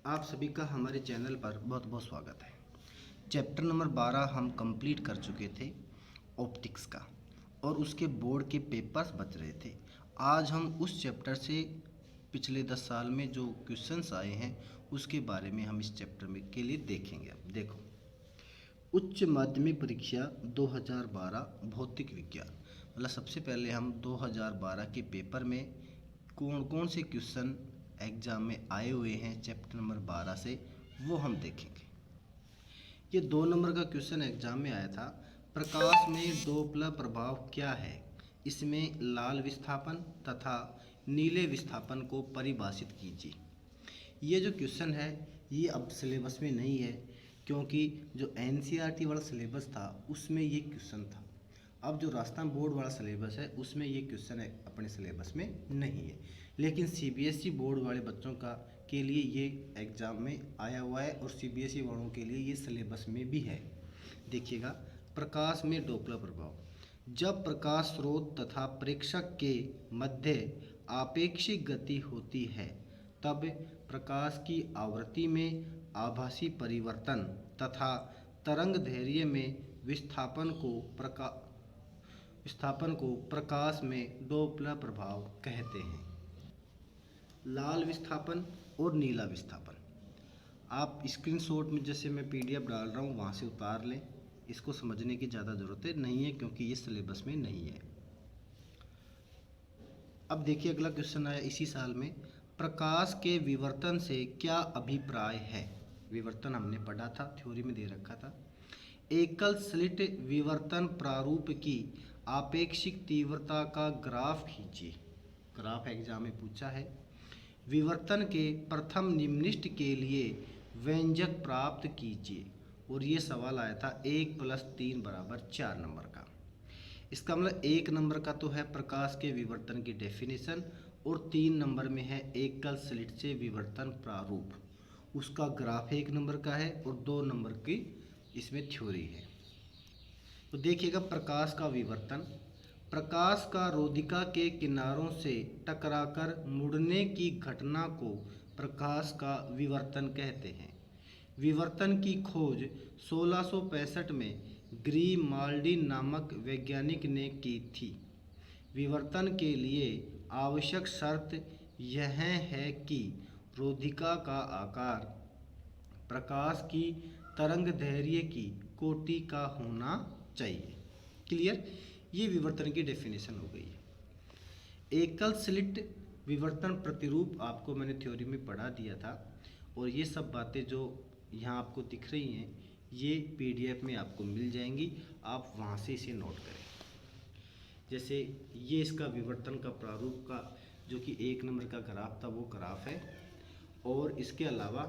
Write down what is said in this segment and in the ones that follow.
आप सभी का हमारे चैनल पर बहुत बहुत स्वागत है। चैप्टर नंबर 12 हम कंप्लीट कर चुके थे ऑप्टिक्स का, और उसके बोर्ड के पेपर्स बच रहे थे। आज हम उस चैप्टर से पिछले 10 साल में जो क्वेश्चंस आए हैं उसके बारे में हम इस चैप्टर में के लिए देखेंगे। अब देखो, उच्च माध्यमिक परीक्षा 2012 भौतिक विज्ञान, मतलब सबसे पहले हम 2012 के पेपर में कौन कौन से क्वेश्चन एग्जाम में आए हुए हैं चैप्टर नंबर 12 से वो हम देखेंगे। ये 2 नंबर का क्वेश्चन एग्जाम में आया था। प्रकाश में डोपलर प्रभाव क्या है, इसमें लाल विस्थापन तथा नीले विस्थापन को परिभाषित कीजिए। ये जो क्वेश्चन है ये अब सिलेबस में नहीं है, क्योंकि जो एनसीईआरटी वाला सिलेबस था उसमें ये क्वेश्चन था। अब जो राजस्थान बोर्ड वाला सिलेबस है उसमें ये क्वेश्चन अपने सिलेबस में नहीं है, लेकिन सीबीएसई बोर्ड वाले बच्चों का के लिए ये एग्ज़ाम में आया हुआ है और सीबीएसई वालों के लिए ये सिलेबस में भी है। देखिएगा, प्रकाश में डोपलर प्रभाव। जब प्रकाश स्रोत तथा प्रेक्षक के मध्य आपेक्षिक गति होती है तब प्रकाश की आवृत्ति में आभासी परिवर्तन तथा तरंग दैर्घ्य में विस्थापन को प्रकाश में डोपलर प्रभाव कहते हैं। लाल विस्थापन और नीला विस्थापन आप स्क्रीनशॉट में जैसे मैं पीडीएफ डाल रहा हूँ वहाँ से उतार लें। इसको समझने की ज़्यादा ज़रूरत नहीं है क्योंकि ये सिलेबस में नहीं है। अब देखिए, अगला क्वेश्चन आया इसी साल में। प्रकाश के विवर्तन से क्या अभिप्राय है। विवर्तन हमने पढ़ा था, थ्योरी में दे रखा था। एकल स्लिट विवर्तन प्रारूप की आपेक्षिक तीव्रता का ग्राफ खींचिए। ग्राफ एग्जाम में पूछा है। विवर्तन के प्रथम निम्नलिखित के लिए व्यंजक प्राप्त कीजिए, और ये सवाल आया था 1+3 = 4 नंबर का। इसका मतलब 1 नंबर का तो है प्रकाश के विवर्तन की डेफिनेशन, और 3 नंबर में है एकल स्लिट से विवर्तन प्रारूप, उसका ग्राफ 1 नंबर का है, और 2 नंबर की इसमें थ्योरी है। तो देखिएगा, प्रकाश का विवर्तन, प्रकाश का रोधिका के किनारों से टकराकर मुड़ने की घटना को प्रकाश का विवर्तन कहते हैं। विवर्तन की खोज 1665 में ग्रीमाल्डी नामक वैज्ञानिक ने की थी। विवर्तन के लिए आवश्यक शर्त यह है कि रोधिका का आकार प्रकाश की तरंग दैर्घ्य की कोटि का होना चाहिए। क्लियर, ये विवर्तन की डेफिनेशन हो गई है। एकल स्लिट विवर्तन प्रतिरूप आपको मैंने थ्योरी में पढ़ा दिया था, और ये सब बातें जो यहाँ आपको दिख रही हैं ये पीडीएफ में आपको मिल जाएंगी, आप वहाँ से इसे नोट करें। जैसे ये इसका विवर्तन का प्रारूप का जो कि 1 नंबर का ग्राफ था वो ग्राफ है, और इसके अलावा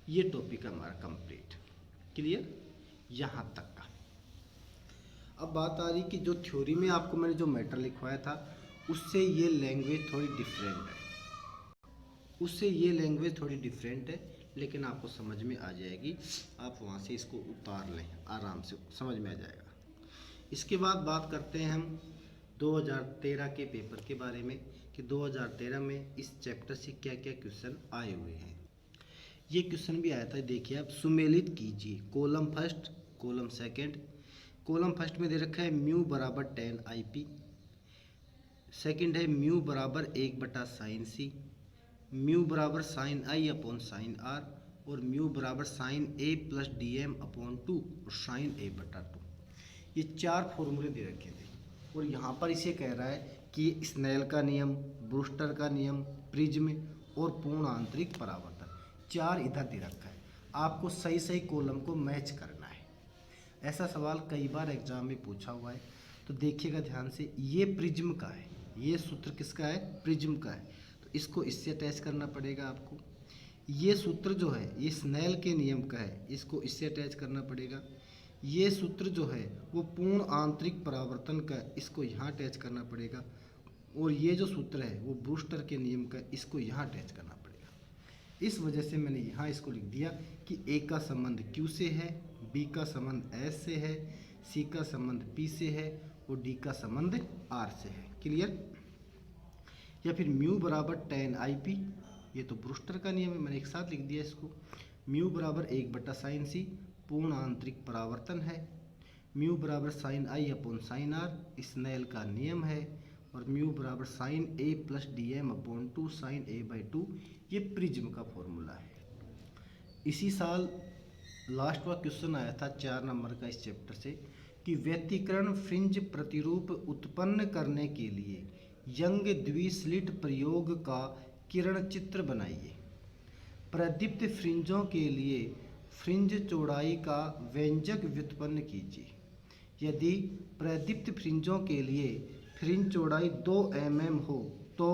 ये टॉपिक हमारा कंप्लीट। क्लियर, यहाँ तक का। अब बात आ रही कि जो थ्योरी में आपको मैंने जो मैटर लिखवाया था उससे ये लैंग्वेज थोड़ी डिफरेंट है, लेकिन आपको समझ में आ जाएगी। आप वहाँ से इसको उतार लें, आराम से समझ में आ जाएगा। इसके बाद बात करते हैं हम 2013 के पेपर के बारे में कि 2013 में इस चैप्टर से क्या क्या क्वेश्चन आए हुए हैं। ये क्वेश्चन भी आया था, देखिए आप, सुमेलित कीजिए column first column second. Column first में दे रखा है म्यू बराबर 10 IP, सेकंड है म्यू बराबर 1/sin C, म्यू बराबर sin I upon sin R, और म्यू बराबर sin A + dm/2 और sin A/2। ये 4 फॉर्मूले दे रखे थे, और यहाँ पर इसे कह रहा है कि स्नेल का नियम, ब्रूस्टर का नियम, प्रिज्म और पूर्ण आंतरिक परावर्तन 4 इधर दे रखा है। आपको सही सही कॉलम को मैच करना है। ऐसा सवाल कई बार एग्जाम में पूछा हुआ है, तो देखिएगा ध्यान से। ये प्रिज्म का है, ये सूत्र किसका है, प्रिज्म का है, तो इसको इससे अटैच करना पड़ेगा आपको। ये सूत्र जो है ये स्नेल के नियम का है, इसको इससे अटैच करना पड़ेगा। ये सूत्र जो है वो पूर्ण आंतरिक परावर्तन का, इसको यहाँ अटैच करना पड़ेगा। और ये जो सूत्र है वो ब्रूस्टर के नियम का, इसको यहाँ अटैच करना पड़ेगा। इस वजह से मैंने यहाँ इसको लिख दिया कि ए का संबंध Q से है, बी का संबंध S से है, सी का संबंध P से है, और डी का संबंध R से है। क्लियर, या फिर म्यू बराबर 10 IP, ये तो ब्रूस्टर का नियम है, मैंने एक साथ लिख दिया इसको। म्यू बराबर 1/sin c पूर्ण आंतरिक परावर्तन है। म्यू बराबर sin i upon sin r Snell का नियम है। और म्यू बराबर sin a plus dm upon 2 sin a/2 ये प्रिज्म का फॉर्मूला है। इसी साल लास्ट का क्वेश्चन आया था 4 नंबर का इस चैप्टर से कि व्यतिकरण फ्रिंज प्रतिरूप उत्पन्न करने के लिए यंग द्विस्लिट प्रयोग का किरण चित्र बनाइए। प्रदीप्त फ्रिंजों के लिए फ्रिंज चौड़ाई का व्यंजक व्युत्पन्न कीजिए। यदि प्रदीप्त फ्रिंजों के लिए फ्रिंज चौड़ाई 2 mm हो तो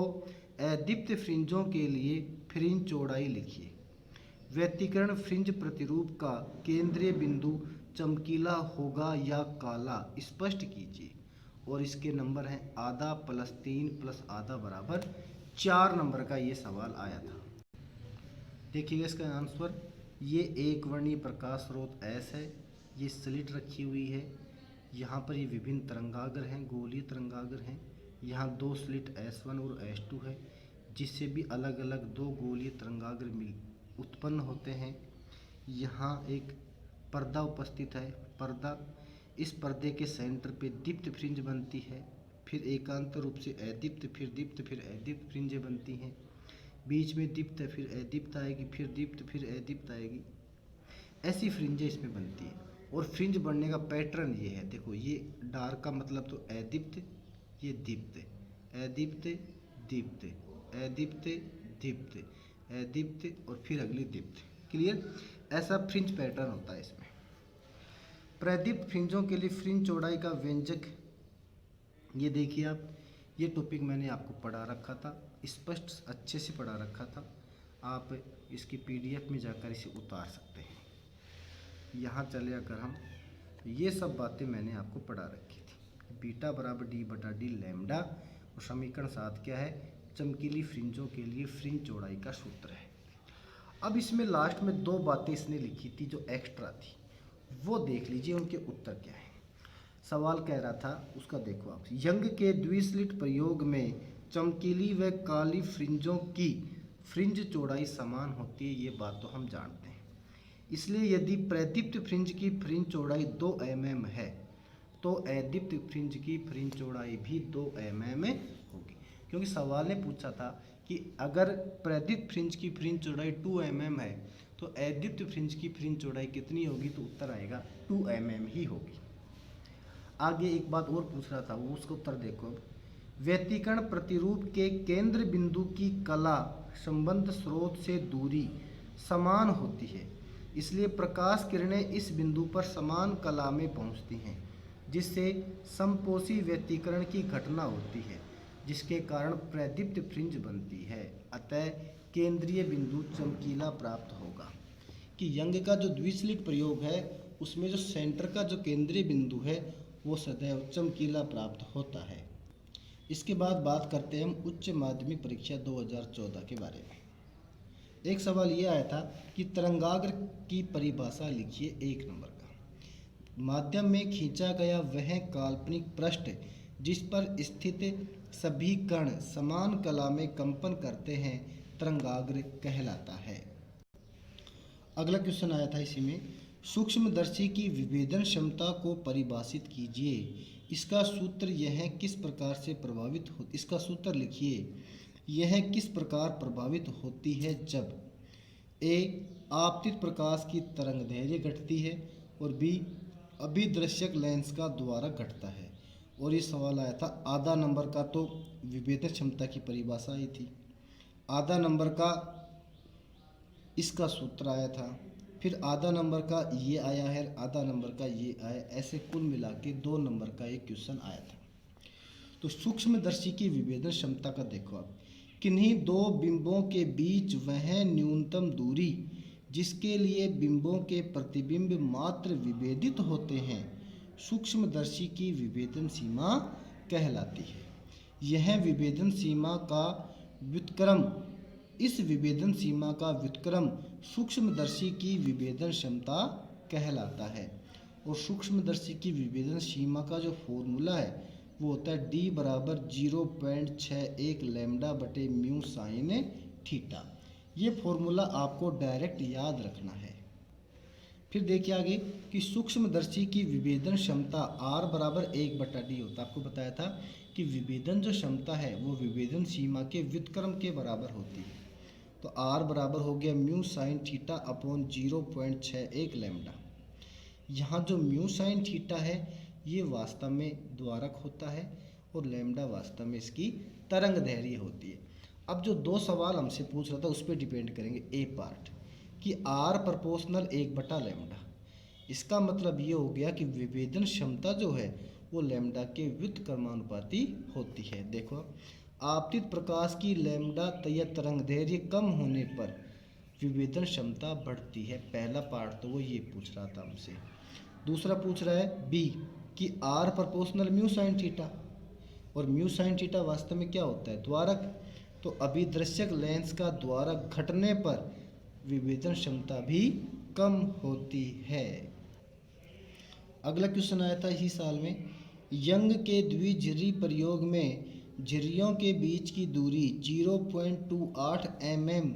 अदीप्त फ्रिंजों के लिए फ्रिंज चौड़ाई लिखिए। व्यतिकरण फ्रिंज प्रतिरूप का केंद्रीय बिंदु चमकीला होगा या काला स्पष्ट कीजिए। और इसके नंबर हैं आधा प्लस 3 प्लस आधा बराबर 4 नंबर का ये सवाल आया था। देखिएगा इसका आंसर, ये एक वर्णीय प्रकाश स्रोत S है, ये स्लिट रखी हुई है, यहाँ पर ये विभिन्न तरंगाग्र हैं, गोलीय तरंगाग्र हैं, यहाँ 2 स्लिट S1 और S2 है, जिससे भी अलग अलग 2 गोलीय तरंगाग्र उत्पन्न होते हैं। यहाँ एक पर्दा उपस्थित है, पर्दा, इस पर्दे के सेंटर पे दीप्त फ्रिंज बनती है, फिर एकांतर रूप से अदीप्त, फिर दीप्त, फिर अदीप्त फ्रिंजें बनती हैं। बीच में दीप्त, फिर अदीप्त आएगी, फिर दीप्त, फिर अदीप्त आएगी। ऐसी फ्रिंजें इसमें बनती हैं। और फ्रिंज बनने का पैटर्न ये है, देखो ये डार्क का मतलब तो अदीप्त, ये दीप्त, अदीप्त दीप्त, अदीप्त दीप्त, अदीप्त और फिर अगली दीप्त। क्लियर? ऐसा फ्रिंज पैटर्न होता है इसमें। प्रदीप्त फ्रिंजों के लिए फ्रिंज चौड़ाई का व्यंजक, ये देखिए आप, ये टॉपिक मैंने आपको पढ़ा रखा था, स्पष्ट अच्छे से पढ़ा रखा था। आप इसकी PDF में जाकर इसे उतार सकते हैं। यहाँ चले आकर हम, ये सब बातें मैंने आपको पढ़ा रखी थी। बीटा बराबर D/D लैम्डा, और समीकरण 7 क्या है? चमकीली फ्रिंजों के लिए फ्रिंज चौड़ाई का सूत्र है। अब इसमें लास्ट में 2 बातें इसने लिखी थी जो एक्स्ट्रा थी, वो देख लीजिए उनके उत्तर क्या है। सवाल कह रहा था उसका, देखो आप, यंग के द्विस्लिट प्रयोग में चमकीली व काली फ्रिंजों की फ्रिंज चौड़ाई समान होती है, ये बात तो हम जानते हैं। इसलिए यदि प्रदीप्त फ्रिंज की फ्रिंज चौड़ाई 2 mm है तो अदीप्त फ्रिंज की फ्रिंज चौड़ाई भी 2 mm होगी, क्योंकि सवाल ने पूछा था कि अगर प्रदीप्त फ्रिंज की फ्रिंज चौड़ाई 2 mm है तो अदीप्त फ्रिंज की फ्रिंज चौड़ाई कितनी होगी, तो उत्तर आएगा 2 mm ही होगी। आगे एक बात और पूछ रहा था, वो उसका उत्तर देखो। अब व्यतिकरण प्रतिरूप के केंद्र बिंदु की कला संबंध स्रोत से दूरी समान होती है, इसलिए प्रकाश किरणें इस बिंदु पर समान कला में पहुंचती हैं, जिससे समपोषी व्यतिकरण की घटना होती है, जिसके कारण प्रदीप्त फ्रिंज बनती है। अतः केंद्रीय बिंदु चमकीला प्राप्त होगा। कि यंग का जो द्विस्लिट प्रयोग है उसमें जो सेंटर का जो केंद्रीय बिंदु है वो सदैव चमकीला प्राप्त होता है। इसके बाद बात करते हैं हम उच्च माध्यमिक परीक्षा 2014 के बारे में। एक सवाल ये आया था कि तरंगाग्र की परिभाषा लिखिए, 1 नंबर का। माध्यम में खींचा गया वह काल्पनिक पृष्ठ जिस पर स्थित सभी कण समान कला में कंपन करते हैं तरंगाग्र कहलाता है। अगला क्वेश्चन आया था इसी में, सूक्ष्मदर्शी की विभेदन क्षमता को परिभाषित कीजिए। इसका सूत्र यह किस प्रकार से प्रभावित हो, इसका सूत्र लिखिए। यह किस प्रकार प्रभावित होती है जब ए आपतित प्रकाश की तरंगदैर्घ्य घटती है और बी अभिदृश्यक लेंस का द्वारा घटता है। और ये सवाल आया था आधा नंबर का, तो विभेदन क्षमता की परिभाषा आई थी। आधा नंबर का इसका सूत्र आया था, फिर आधा नंबर का ये आया है, आधा नंबर का ये आया, ऐसे कुल मिला के 2 नंबर का एक क्वेश्चन आया था। तो सूक्ष्मदर्शी की विभेदन क्षमता का देखो आप, किन्हीं 2 बिंबों के बीच वह न्यूनतम दूरी जिसके लिए बिंबों के प्रतिबिंब मात्र विभेदित होते हैं सूक्ष्मदर्शी की विभेदन सीमा कहलाती है। यह विभेदन सीमा का व्युत्क्रम, इस विभेदन सीमा का व्युत्क्रम सूक्ष्मदर्शी की विभेदन क्षमता कहलाता है। और सूक्ष्मदर्शी की विभेदन सीमा का जो फॉर्मूला है वो होता है D बराबर 0.61 लैम्डा बटे म्यू साइन थीटा। ये फॉर्मूला आपको डायरेक्ट याद रखना है। फिर देखिए आगे कि सूक्ष्मदर्शी की विभेदन क्षमता R बराबर 1/d होता है। आपको बताया था कि विभेदन जो क्षमता है वो विभेदन सीमा के व्युत्क्रम के बराबर होती है। तो R बराबर हो गया mu sine theta upon 0.61 lambda. यहाँ जो म्यू साइन थीटा है ये वास्तव में द्वारक होता है और लैम्डा वास्तव में इसकी तरंग दैर्घ्य होती है। अब जो दो सवाल हमसे पूछ रहा था उस पर डिपेंड करेंगे। ए पार्ट कि R प्रोपोर्शनल 1/लैम्डा, इसका मतलब ये हो गया कि विभेदन क्षमता जो है वो लैम्डा के व्युत्क्रमानुपाती होती है। देखो आपतित प्रकाश की लैम्डा या तरंग दैर्घ्य कम होने पर विभेदन क्षमता बढ़ती है। पहला पार्ट तो वो ये पूछ रहा था हमसे। दूसरा पूछ रहा है बी कि R proportional mu sine theta, और म्यू साइन थीटा वास्तव में क्या होता है? द्वारक। तो अभिदृश्यक लेंस का द्वारक घटने पर विभेदन क्षमता भी कम होती है। अगला क्वेश्चन आया था इसी साल में, यंग के द्विझिरी प्रयोग में झिर्रियों के बीच की दूरी 0.28 mm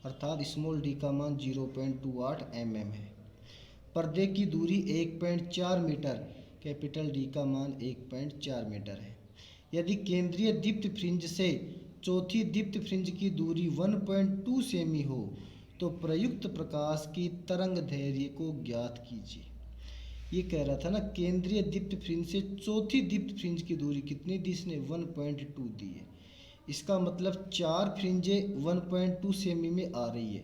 अर्थात स्मॉल डी का मान 0.28 mm है। पर्दे की दूरी 1.4 मीटर, कैपिटल डी का मान 1.4 मीटर है। यदि केंद्रीय दीप्त फ्रिंज से चौथी दीप्त फ्रिंज की दूरी 1.2 सेमी हो तो प्रयुक्त प्रकाश की तरंग दैर्घ्य को ज्ञात कीजिए। ये कह रहा था ना, केंद्रीय दीप्त फ्रिंज से चौथी दीप्त फ्रिंज की दूरी कितनी दी इसने? 1.2 दी है। इसका मतलब 4 फ्रिंजें 1.2 सेमी में आ रही है,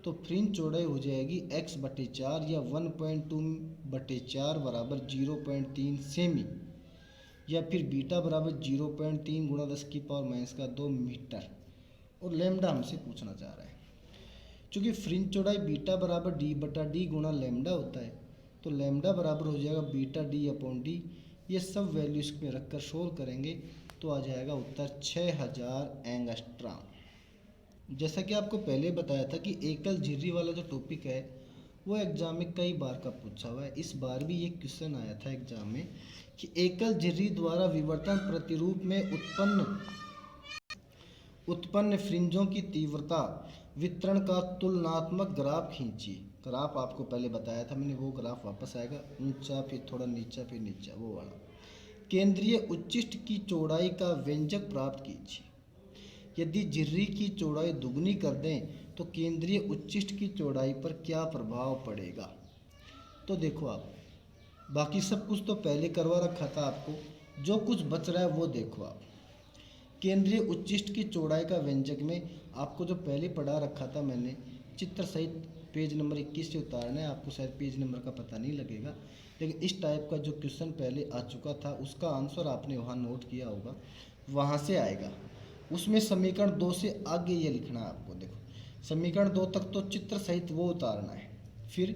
तो फ्रिंज चौड़ाई हो जाएगी x/4 या 1.2/4 बराबर 0.3 सेमी, या फिर बीटा बराबर 0.3 गुणा 10⁻⁻2 मीटर। और लैम्डा हमसे पूछना चाह रहा है। चूँकि फ्रिंज चौड़ाई बीटा बराबर d/d गुणा लैम्डा होता है, तो लैम्डा बराबर हो जाएगा बीटा d/d। ये सब वैल्यू इसमें रखकर सोल्व करेंगे तो आ जाएगा उत्तर 6000 एंगस्ट्रॉम। जैसा कि आपको पहले बताया था कि एकल झिर्री वाला जो टॉपिक है वो एग्जाम में कई बार का पूछा हुआ है। इस बार भी ये क्वेश्चन आया था एग्जाम में कि एकल झिर्री द्वारा विवर्तन प्रतिरूप में उत्पन्न फ्रिंजों की तीव्रता वितरण का तुलनात्मक ग्राफ खींचिए। ग्राफ आपको पहले बताया था मैंने, वो ग्राफ वापस आएगा, ऊंचा फिर थोड़ा नीचा फिर नीचा, वो वाला। केंद्रीय उच्चिष्ट की चौड़ाई का व्यंजक प्राप्त कीजिए। यदि झिर्री की चौड़ाई दुगनी कर दें तो केंद्रीय उच्चिष्ट की चौड़ाई पर क्या प्रभाव पड़ेगा? तो देखो आप, बाकी सब कुछ तो पहले करवा रखा था आपको, जो कुछ बच रहा है वो देखो आप। केंद्रीय उच्चिष्ट की चौड़ाई का व्यंजक में आपको जो पहले पढ़ा रखा था मैंने, चित्र सहित पेज नंबर 21 से उतारना है। आपको शायद पेज नंबर का पता नहीं लगेगा, लेकिन इस टाइप का जो क्वेश्चन पहले आ चुका था उसका आंसर आपने वहाँ नोट किया होगा, वहाँ से आएगा। उसमें समीकरण 2 से आगे ये लिखना है आपको। देखो समीकरण 2 तक तो चित्र सहित वो उतारना है। फिर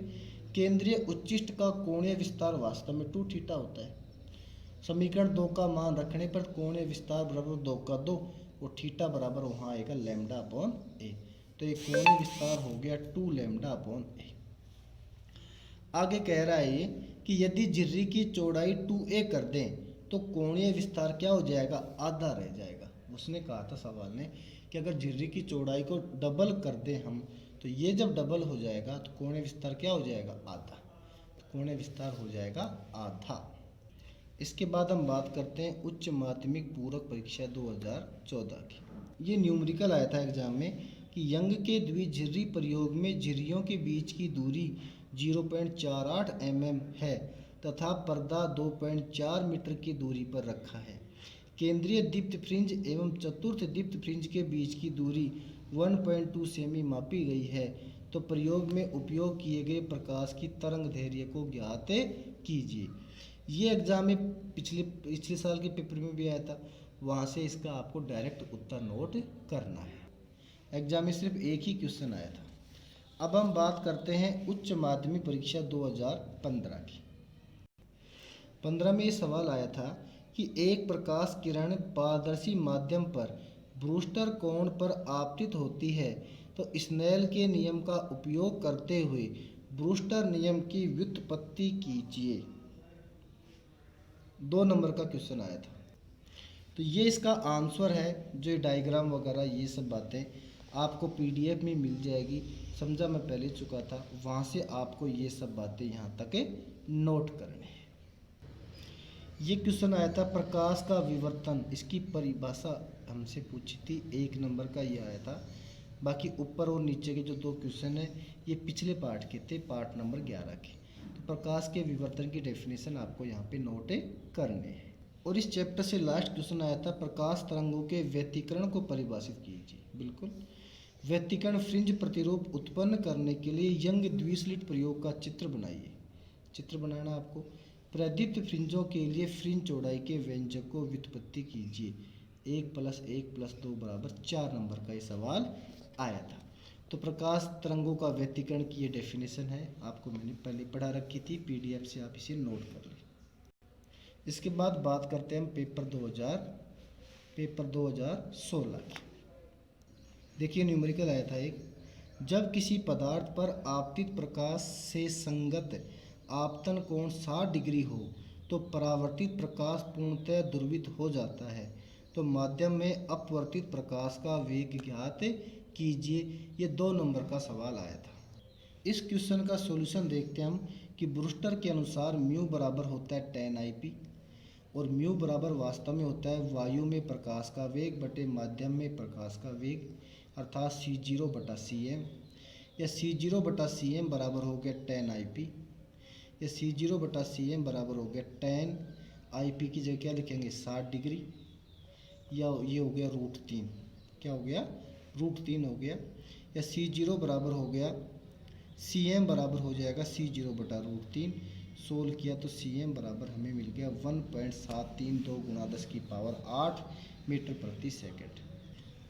केंद्रीय उच्चिष्ट का कोणीय विस्तार वास्तव में 2 थीटा होता है। समीकरण 2 का मान रखने पर कोणीय विस्तार बराबर 2 का 2 और थीटा बराबर वहाँ आएगा λ/a। तो ये कोणीय विस्तार हो गया 2 λ/a। आगे कह रहा है ये कि यदि झिर्री की चौड़ाई 2a कर दें तो कोणीय विस्तार क्या हो जाएगा? आधा रह जाएगा। उसने कहा था सवाल ने कि अगर झिर्री की चौड़ाई को डबल कर दें हम, तो ये जब डबल हो जाएगा तो कोणीय विस्तार क्या हो जाएगा? आधा। तो कोणीय विस्तार हो जाएगा आधा। इसके बाद हम बात करते हैं उच्च माध्यमिक पूरक परीक्षा 2014 की। ये न्यूमेरिकल आया था एग्जाम में कि यंग के द्विझिर्री प्रयोग में झिर्रियों के बीच की दूरी 0.48 mm है तथा पर्दा 2.4 मीटर की दूरी पर रखा है। केंद्रीय दीप्त फ्रिंज एवं चतुर्थ दीप्त फ्रिंज के बीच की दूरी 1.2 सेमी मापी गई है, तो प्रयोग में उपयोग किए गए प्रकाश की तरंग दैर्घ्य को ज्ञात कीजिए। ये एग्जाम में पिछले साल के पेपर में भी आया था, वहाँ से इसका आपको डायरेक्ट उत्तर नोट करना है। एग्जाम में सिर्फ एक ही क्वेश्चन आया था। अब हम बात करते हैं उच्च माध्यमिक परीक्षा 2015 की। 15 में ये सवाल आया था कि एक प्रकाश किरण पारदर्शी माध्यम पर ब्रूस्टर कोण पर आपतित होती है, तो स्नेल के नियम का उपयोग करते हुए ब्रूस्टर नियम की व्युत्पत्ति कीजिए। 2 नंबर का क्वेश्चन आया था। तो ये इसका आंसर है, जो डायग्राम वगैरह ये सब बातें आपको पीडीएफ में मिल जाएगी, समझा मैं पहले चुका था, वहाँ से आपको ये सब बातें यहाँ तक नोट करनी है। ये क्वेश्चन आया था प्रकाश का विवर्तन, इसकी परिभाषा हमसे पूछी थी, 1 नंबर का ये आया था। बाकी ऊपर और नीचे के जो 2 क्वेश्चन हैं ये पिछले पार्ट के थे, पार्ट नंबर 11 के। तो प्रकाश के विवर्तन की डेफिनेशन आपको यहाँ पे नोट करने हैं। और इस चैप्टर से लास्ट क्वेश्चन आया था प्रकाश तरंगों के व्यतिकरण को परिभाषित कीजिए। बिल्कुल, व्यतिकरण फ्रिंज प्रतिरूप उत्पन्न करने के लिए यंग द्विस्लिट प्रयोग का चित्र बनाइए। चित्र बनाना आपको। प्रदीप्त फ्रिंजों के लिए फ्रिंज चौड़ाई के व्यंजक को व्युत्पत्ति कीजिए। 1 + 1 + 2 = 4 नंबर का ये सवाल आया था। तो प्रकाश तरंगों का व्यतिकरण की ये डेफिनेशन है, आपको मैंने पहले पढ़ा रखी थी, पीडीएफ से आप इसे नोट कर लें। इसके बाद बात करते हैं हम पेपर 2016 की। देखिए न्यूमेरिकल आया था एक, जब किसी पदार्थ पर आपतित प्रकाश से संगत आपतन कोण 60 डिग्री हो तो परावर्तित प्रकाश पूर्णतः ध्रुवित हो जाता है, तो माध्यम में अपवर्तित प्रकाश का वेग ज्ञात कीजिए। ये 2 नंबर का सवाल आया था। इस क्वेश्चन का सॉल्यूशन देखते हैं हम कि ब्रूस्टर के अनुसार म्यू बराबर होता है 10 और म्यू बराबर वास्तव में होता है वायु में प्रकाश का वेग बटे माध्यम में प्रकाश का वेग, अर्थात C0/cm, या C0/cm बराबर हो गया 10 या C0/cm बराबर हो गया 10 की जगह क्या लिखेंगे 60 डिग्री, या ये हो गया √3, क्या हो गया √3 हो गया, या C0 बराबर हो गया Cm बराबर हो जाएगा C0/√3। सोल्व किया तो Cm बराबर हमें मिल गया 1.732 × 10⁸ मीटर प्रति सेकंड।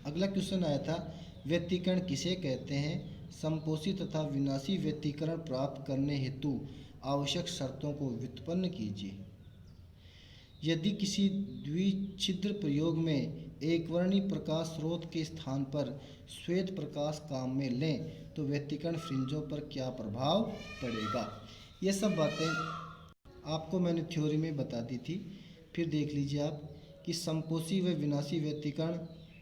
अगला क्वेश्चन आया था व्यतिकरण किसे कहते हैं, संपोषी तथा विनाशी व्यतिकरण प्राप्त करने हेतु आवश्यक शर्तों को व्युत्पन्न कीजिए। यदि किसी द्विछिद्र प्रयोग में एकवर्णी प्रकाश स्रोत के स्थान पर श्वेत प्रकाश काम में लें तो व्यतिकरण फ्रिंजों पर क्या प्रभाव पड़ेगा। ये सब बातें आपको मैंने थ्योरी में बता दी थी। फिर देख लीजिए आप कि संपोषी व विनाशी व्यतिकरण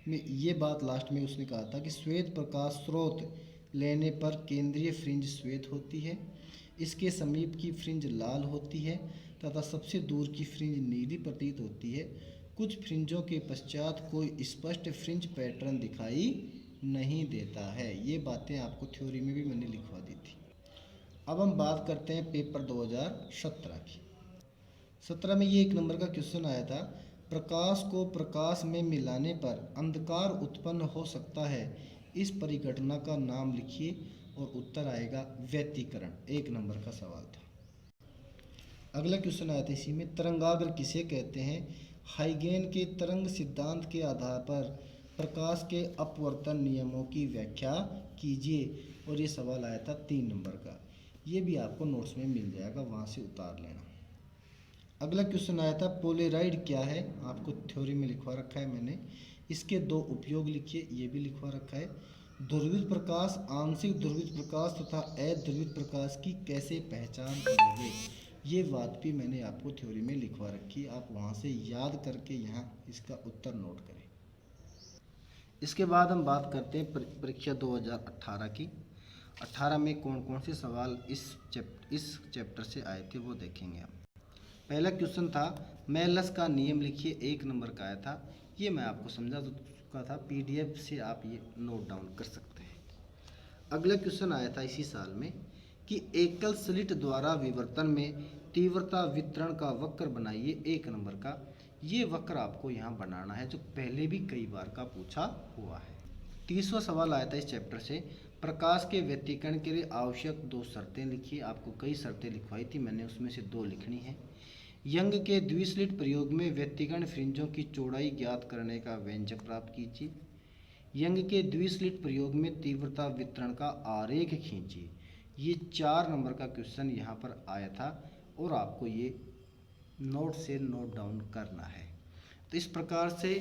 में ये बात लास्ट में उसने कहा था कि श्वेत प्रकाश स्रोत लेने पर केंद्रीय फ्रिंज श्वेत होती है, इसके समीप की फ्रिंज लाल होती है तथा सबसे दूर की फ्रिंज नीली प्रतीत होती है। कुछ फ्रिंजों के पश्चात कोई स्पष्ट फ्रिंज पैटर्न दिखाई नहीं देता है। ये बातें आपको थ्योरी में भी मैंने लिखवा दी थी। अब हम बात करते हैं पेपर 2017 की। 17 में ये 1 नंबर का क्वेश्चन आया था, प्रकाश को प्रकाश में मिलाने पर अंधकार उत्पन्न हो सकता है, इस परिघटना का नाम लिखिए, और उत्तर आएगा व्यतिकरण। 1 नंबर का सवाल था। अगला क्वेश्चन आया था इसी में, तरंगाग्र किसे कहते हैं, हाइगेन के तरंग सिद्धांत के आधार पर प्रकाश के अपवर्तन नियमों की व्याख्या कीजिए। और ये सवाल आया था 3 नंबर का, ये भी आपको नोट्स में मिल जाएगा, वहाँ से उतार लेना। अगला क्वेश्चन आया था पोलेराइड क्या है, आपको थ्योरी में लिखवा रखा है मैंने, इसके 2 उपयोग लिखिए, ये भी लिखवा रखा है। ध्रुवित प्रकाश, आंशिक ध्रुवित प्रकाश तथा अध्रुवित प्रकाश की कैसे पहचान करोगे, ये बात भी मैंने आपको थ्योरी में लिखवा रखी, आप वहाँ से याद करके यहाँ इसका उत्तर नोट करें। इसके बाद हम बात करते हैं परीक्षा 2018 की। 18 में कौन कौन से सवाल इस चैप्टर से आए थे वो देखेंगे हम। पहला क्वेश्चन था मेलस का नियम लिखिए, 1 नंबर का आया था, ये मैं आपको समझा चुका था, पीडीएफ से आप ये नोट डाउन कर सकते हैं। अगला क्वेश्चन आया था इसी साल में कि एकल स्लिट द्वारा विवर्तन में तीव्रता वितरण का वक्र बनाइए, 1 नंबर का। ये वक्र आपको यहाँ बनाना है, जो पहले भी कई बार का पूछा हुआ है। 30वां सवाल आया था इस चैप्टर से, प्रकाश के व्यतिकरण के लिए आवश्यक 2 शर्तें लिखिए। आपको कई शर्तें लिखवाई थी मैंने, उसमें से 2 लिखनी है। यंग के द्विस्लिट प्रयोग में व्यतिकरण फ्रिंजों की चौड़ाई ज्ञात करने का व्यंजक प्राप्त कीजिए। यंग के द्विस्लिट प्रयोग में तीव्रता वितरण का आरेख खींचिए। ये 4 नंबर का क्वेश्चन यहाँ पर आया था और आपको ये नोट से नोट डाउन करना है। तो इस प्रकार से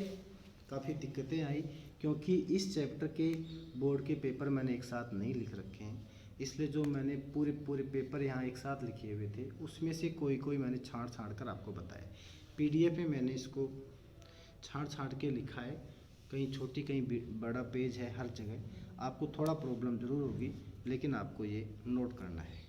काफ़ी दिक्कतें आई, क्योंकि इस चैप्टर के बोर्ड के पेपर मैंने एक साथ नहीं लिख रखे हैं, इसलिए जो मैंने पूरे पेपर यहाँ एक साथ लिखे हुए थे उसमें से कोई मैंने छाँट कर आपको बताया। पीडीएफ में मैंने इसको छाँट के लिखा है, कहीं छोटी कहीं बड़ा पेज है, हर जगह आपको थोड़ा प्रॉब्लम ज़रूर होगी, लेकिन आपको ये नोट करना है।